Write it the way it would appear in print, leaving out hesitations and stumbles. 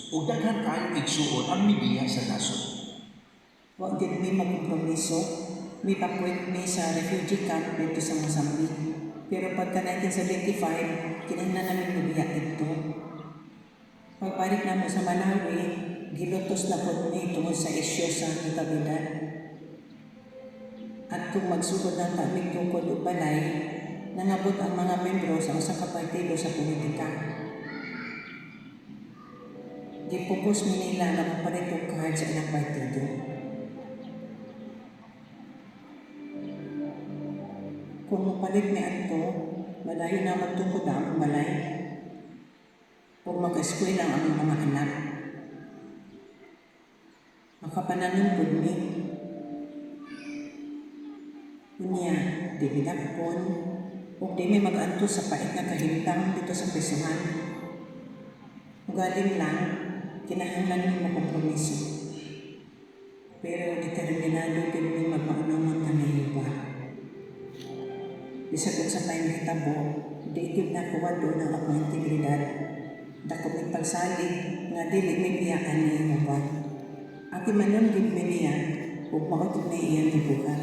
ug daghan kaayo igsuon ang media sa nasod. Wa gid mi magkompromiso, mi pakwit mi sa refugee camp dito sa Mozambique. Pero pagka 1975, kinahanglan namin lubiya dito. Pagbalik namo sa Malawi, gilutos na po mi tungod sa isyu sa legalidad. At kung magsugod na kami tungkol ug balay, nangabot ang mga membro sa usa ka partido sa politika. Gipupos mi nila na mapalit og card sa ilang partido. Kung mapalit mi adto, malayo na magtungkod na ang balay. Kung mag-eskwela ang mga anak, makapananon po mi. Unya, di bidakpon, o di may mag-anto sa pait na kahintang dito sa prisuhan. Ugaling lang, kinahanglan mo makompromiso. Pero determinado din mo magmaunamon na naiba. Bisag sa tayong hitabo, diitib na kuwado ng akong integridad. Dako may pagsalig nga dili may biyaan niya mo ba. Ati manon gid mi niya ug mautog na iyan ibukan.